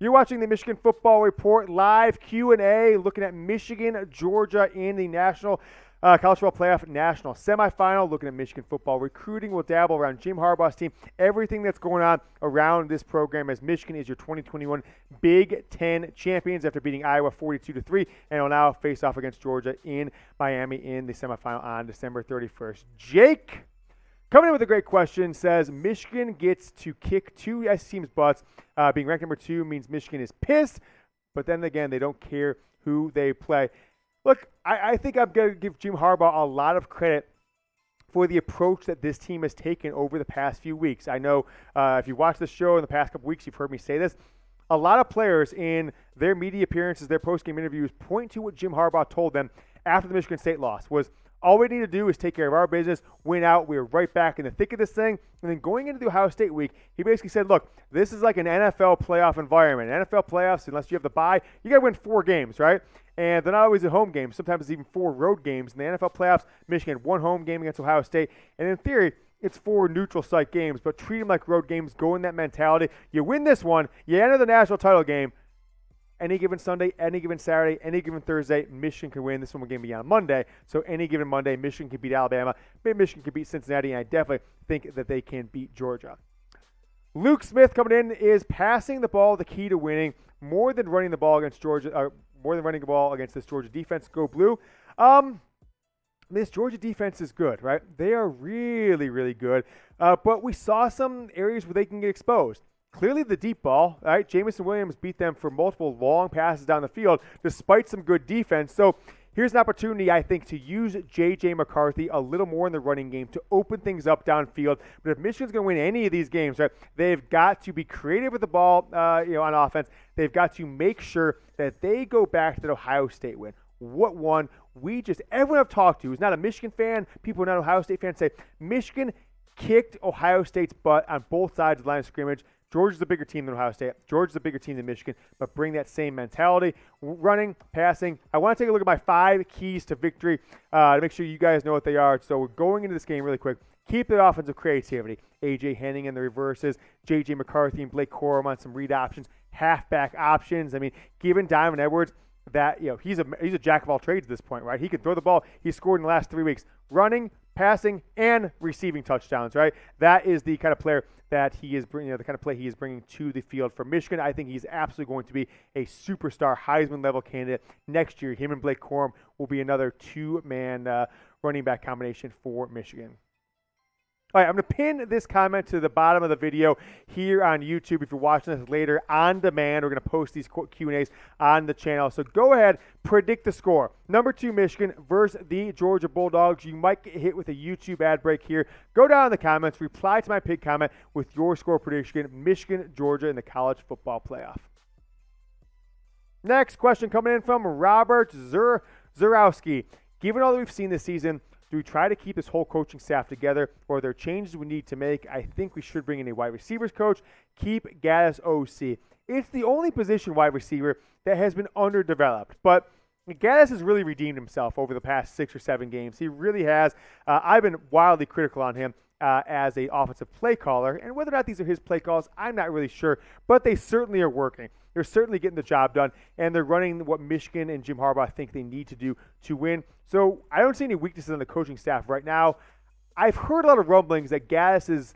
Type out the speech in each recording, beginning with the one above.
You're watching the Michigan Football Report live Q&A, looking at Michigan, Georgia in the National College Football Playoff National Semifinal, looking at Michigan football recruiting. We'll dabble around Jim Harbaugh's team, everything that's going on around this program as Michigan is your 2021 Big Ten champions after beating Iowa 42-3 and will now face off against Georgia in Miami in the semifinal on December 31st. Jake, coming in with a great question, says Michigan gets to kick two SEC teams' butts. Being ranked number 2 means Michigan is pissed, but then again, they don't care who they play. Look, I think I'm going to give Jim Harbaugh a lot of credit for the approach that this team has taken over the past few weeks. I know if you watch the show in the past couple weeks, you've heard me say this. A lot of players in their media appearances, their post-game interviews, point to what Jim Harbaugh told them after the Michigan State loss was, all we need to do is take care of our business, win out. We're right back in the thick of this thing. And then going into the Ohio State week, he basically said, look, this is like an NFL playoff environment. NFL playoffs, unless you have the bye, you got to win 4 games, right? And they're not always at home games. Sometimes it's even 4 road games. In the NFL playoffs, Michigan had 1 home game against Ohio State. And in theory, it's 4 neutral site games, but treat them like road games. Go in that mentality. You win this one, you enter the national title game. Any given Sunday, any given Saturday, any given Thursday, Michigan can win. This one will be on Monday. So any given Monday, Michigan can beat Alabama. Maybe Michigan can beat Cincinnati, and I definitely think that they can beat Georgia. Luke Smith coming in is passing the ball the key to winning more than running the ball against Georgia. More than running the ball against this Georgia defense. Go Blue. This Georgia defense is good, right? They are really, really good. But we saw some areas where they can get exposed. Clearly the deep ball, right? Jameson Williams beat them for multiple long passes down the field despite some good defense. So here's an opportunity, I think, to use J.J. McCarthy a little more in the running game to open things up downfield. But if Michigan's going to win any of these games, right, they've got to be creative with the ball on offense. They've got to make sure that they go back to the Ohio State win. What one? Everyone I've talked to who's not a Michigan fan, people who are not Ohio State fans say, Michigan kicked Ohio State's butt on both sides of the line of scrimmage. Georgia's a bigger team than Ohio State. Georgia's a bigger team than Michigan, but bring that same mentality. Running, passing. I want to take a look at my 5 keys to victory to make sure you guys know what they are. So we're going into this game really quick. Keep the offensive creativity. A.J. Henning in the reverses. J.J. McCarthy and Blake Corum on some read options. Halfback options. I mean, given Diamond Edwards that, he's a jack of all trades at this point, right? He can throw the ball. He scored in the last 3 weeks. Running, passing, and receiving touchdowns, right? That is the kind of player that he is bringing, the kind of play he is bringing to the field for Michigan. I think he's absolutely going to be a superstar Heisman-level candidate next year. Him and Blake Corum will be another 2-man running back combination for Michigan. All right, I'm going to pin this comment to the bottom of the video here on YouTube. If you're watching this later on demand, we're going to post these Q&As on the channel. So go ahead, predict the score. Number 2, Michigan versus the Georgia Bulldogs. You might get hit with a YouTube ad break here. Go down in the comments, reply to my pinned comment with your score prediction. Michigan, Georgia in the college football playoff. Next question coming in from Robert Zurawski. Given all that we've seen this season, do we try to keep this whole coaching staff together, or are there changes we need to make? I think we should bring in a wide receivers coach. Keep Gattis OC. It's the only position wide receiver that has been underdeveloped. But Gattis has really redeemed himself over the past 6 or 7 games. He really has. I've been wildly critical on him as an offensive play caller. And whether or not these are his play calls, I'm not really sure. But they certainly are working. They're certainly getting the job done, and they're running what Michigan and Jim Harbaugh think they need to do to win. So I don't see any weaknesses on the coaching staff right now. I've heard a lot of rumblings that Gattis is,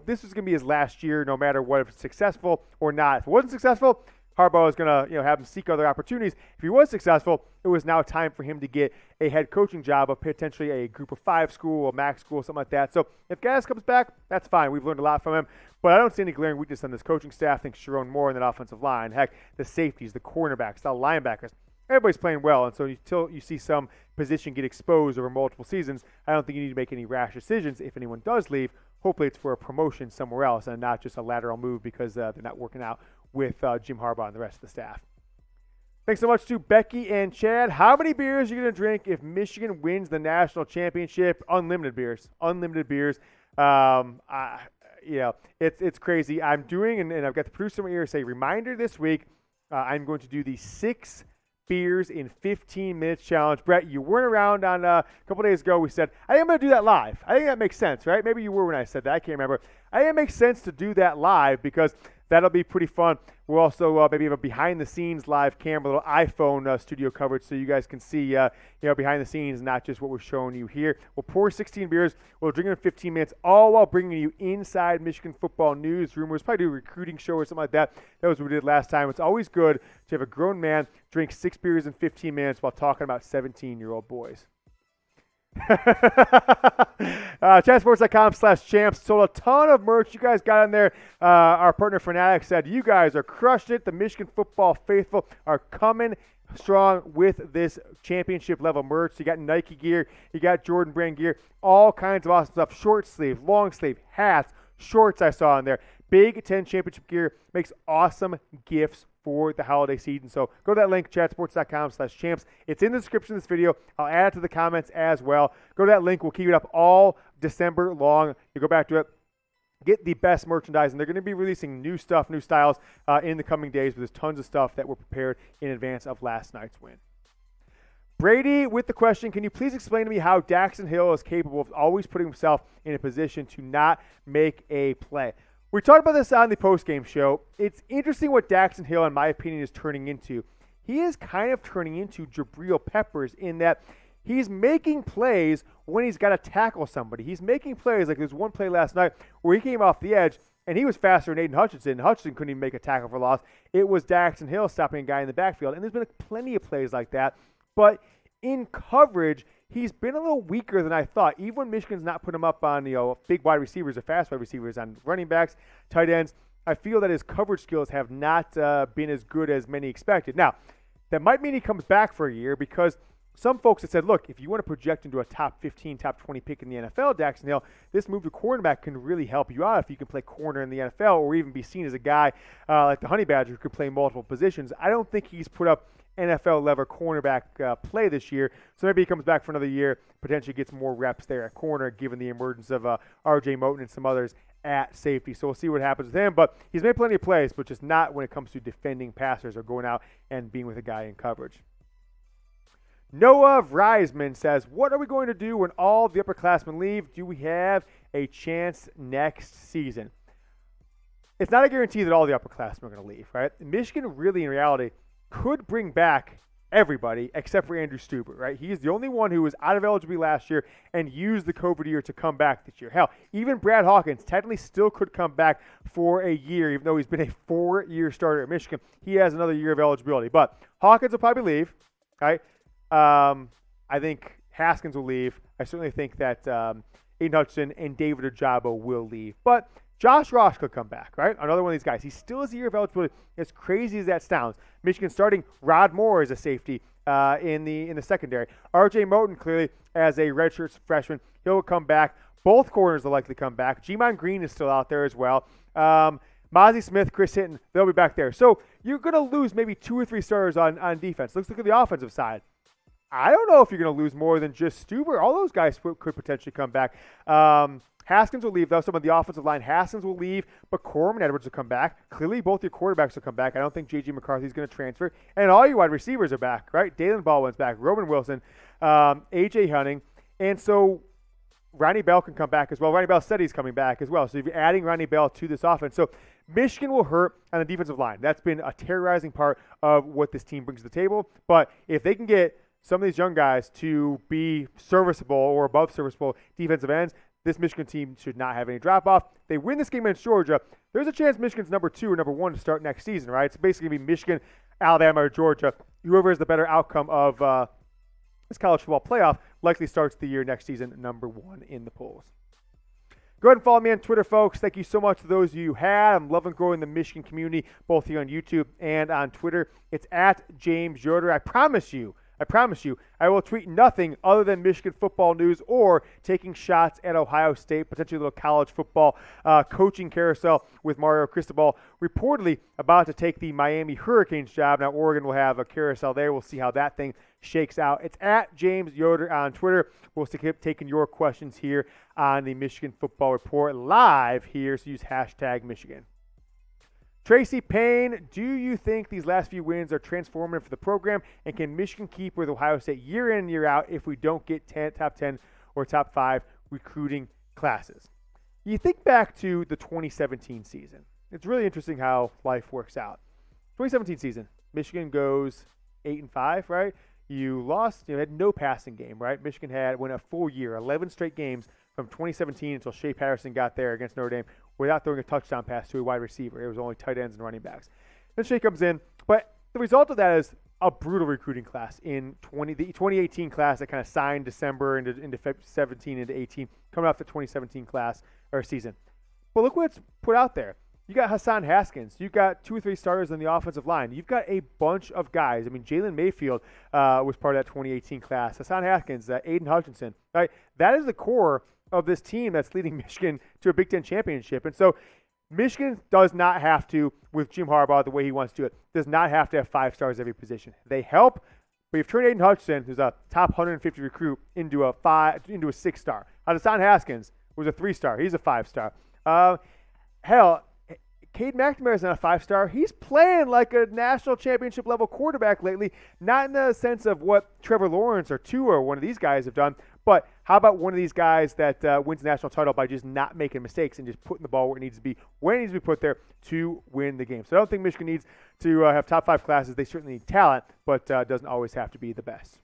this is going to be his last year no matter what, if it's successful or not. If it wasn't successful, Harbaugh is going to have him seek other opportunities. If he was successful, it was now time for him to get a head coaching job of potentially a group of 5 school, a MAC school, something like that. So if Gattis comes back, that's fine. We've learned a lot from him. But I don't see any glaring weakness on this coaching staff. I think Sherrone Moore in that offensive line. Heck, the safeties, the cornerbacks, the linebackers. Everybody's playing well. And so until you see some position get exposed over multiple seasons, I don't think you need to make any rash decisions. If anyone does leave, hopefully it's for a promotion somewhere else and not just a lateral move because they're not working out with Jim Harbaugh and the rest of the staff. Thanks so much to Becky and Chad. How many beers are you going to drink if Michigan wins the national championship? Unlimited beers. Unlimited beers. It's crazy. I'm doing, and I've got the producer in my ear say, reminder this week, I'm going to do the 6 beers in 15 minutes challenge. Brett, you weren't around on a couple days ago. We said, I think I'm going to do that live. I think that makes sense, right? Maybe you were when I said that. I can't remember. I think it makes sense to do that live because that'll be pretty fun. We'll also maybe have a behind-the-scenes live camera, little iPhone studio coverage, so you guys can see, behind the scenes, not just what we're showing you here. We'll pour 16 beers. We'll drink in 15 minutes, all while bringing you inside Michigan football news, rumors, probably do a recruiting show or something like that. That was what we did last time. It's always good to have a grown man drink 6 beers in 15 minutes while talking about 17-year-old boys. Chatsports.com/champs sold a ton of merch. You guys got in there. Our partner Fanatics said you guys are crushing it. The Michigan football faithful are coming strong with this championship level merch. You got Nike gear, you got Jordan brand gear, all kinds of awesome stuff. Short sleeve, long sleeve, hats, shorts I saw in there. Big Ten championship gear makes awesome gifts for the holiday season. So go to that link, chatsports.com/champs. It's in the description of this video. I'll add it to the comments as well. Go to that link. We'll keep it up all December long. You go back to it. Get the best merchandise, and they're going to be releasing new stuff, new styles in the coming days, but there's tons of stuff that were prepared in advance of last night's win. Brady with the question, can you please explain to me how Daxton Hill is capable of always putting himself in a position to not make a play? We talked about this on the postgame show. It's interesting what Daxton Hill, in my opinion, is turning into. He is kind of turning into Jabril Peppers in that he's making plays when he's got to tackle somebody. He's making plays. Like there's one play last night where he came off the edge, and he was faster than Aiden Hutchinson. Hutchinson couldn't even make a tackle for loss. It was Daxton Hill stopping a guy in the backfield. And there's been plenty of plays like that. But in coverage, he's been a little weaker than I thought. Even when Michigan's not put him up on big wide receivers or fast wide receivers, on running backs, tight ends, I feel that his coverage skills have not been as good as many expected. Now, that might mean he comes back for a year because some folks have said, look, if you want to project into a top 15, top 20 pick in the NFL, Daxton Hill, this move to cornerback can really help you out if you can play corner in the NFL or even be seen as a guy like the Honey Badger who could play multiple positions. I don't think he's put up NFL-level cornerback play this year, so maybe he comes back for another year, potentially gets more reps there at corner, given the emergence of R.J. Moten and some others at safety. So we'll see what happens with him, but he's made plenty of plays, but just not when it comes to defending passers or going out and being with a guy in coverage. Noah Vriesman says, what are we going to do when all the upperclassmen leave? Do we have a chance next season? It's not a guarantee that all the upperclassmen are going to leave, right? Michigan really, in reality, could bring back everybody except for Andrew Stuber, right? He's the only one who was out of eligibility last year and used the COVID year to come back this year. Hell, even Brad Hawkins technically still could come back for a year, even though he's been a 4-year starter at Michigan. He has another year of eligibility. But Hawkins will probably leave, right? I think Haskins will leave. I certainly think that Aiden Hutchinson and David Ojabo will leave. But Josh Ross could come back, right? Another one of these guys. He still has a year of eligibility. As crazy as that sounds, Michigan starting Rod Moore as a safety in the secondary. R.J. Moten clearly as a redshirt freshman. He'll come back. Both corners will likely come back. Jimon Green is still out there as well. Mozzie Smith, Chris Hinton, they'll be back there. So you're going to lose maybe 2 or 3 starters on defense. Let's look at the offensive side. I don't know if you're going to lose more than just Stuber. All those guys could potentially come back. Haskins will leave, though. Some of the offensive line, Haskins will leave, but Corum Edwards will come back. Clearly, both your quarterbacks will come back. I don't think J.J. McCarthy is going to transfer. And all your wide receivers are back, right? Dalen Baldwin's back, Roman Wilson, A.J. Hunting. And so Ronnie Bell can come back as well. Ronnie Bell said he's coming back as well. So if you're adding Ronnie Bell to this offense. So Michigan will hurt on the defensive line. That's been a terrorizing part of what this team brings to the table. But if they can get some of these young guys to be serviceable or above serviceable defensive ends, this Michigan team should not have any drop-off. They win this game against Georgia, there's a chance Michigan's number 2 or number 1 to start next season, right? It's basically going to be Michigan, Alabama, or Georgia. Whoever has the better outcome of this college football playoff likely starts the year next season number 1 in the polls. Go ahead and follow me on Twitter, folks. Thank you so much to those of you who have. I'm loving growing the Michigan community, both here on YouTube and on Twitter. It's at James Yoder. I promise you, I will tweet nothing other than Michigan football news or taking shots at Ohio State, potentially a little college football coaching carousel with Mario Cristobal, reportedly about to take the Miami Hurricanes job. Now, Oregon will have a carousel there. We'll see how that thing shakes out. It's at James Yoder on Twitter. We'll keep taking your questions here on the Michigan Football Report live here, so use hashtag Michigan. Tracy Payne, do you think these last few wins are transformative for the program, and can Michigan keep with Ohio State year in and year out if we don't get top 10 or top 5 recruiting classes? You think back to the 2017 season, it's really interesting how life works out. 2017 season, Michigan goes 8-5, right? You lost, had no passing game, right? Michigan went a full year, 11 straight games from 2017 until Shea Patterson got there against Notre Dame without throwing a touchdown pass to a wide receiver. It was only tight ends and running backs. Then Shea comes in, but the result of that is a brutal recruiting class in the 2018 class that kind of signed December into 17 into 18, coming off the 2017 class or season. But look what's put out there. You got Hassan Haskins. You've got 2 or 3 starters on the offensive line. You've got a bunch of guys. I mean, Jalen Mayfield was part of that 2018 class. Hassan Haskins, Aiden Hutchinson. Right? That is the core of this team that's leading Michigan to a Big Ten championship. And so Michigan does not have to, with Jim Harbaugh the way he wants to do it, does not have to have 5 stars at every position. They help, but you've turned Aiden Hutchinson, who's a top 150 recruit, into a 6-star. Hassan Haskins was a 3-star. He's a 5-star. Hell, Cade McNamara is not a 5-star. He's playing like a national championship level quarterback lately, not in the sense of what Trevor Lawrence or Tua or one of these guys have done, but how about one of these guys that wins the national title by just not making mistakes and just putting the ball where it needs to be, when it needs to be put there to win the game. So I don't think Michigan needs to have top 5 classes. They certainly need talent, but doesn't always have to be the best.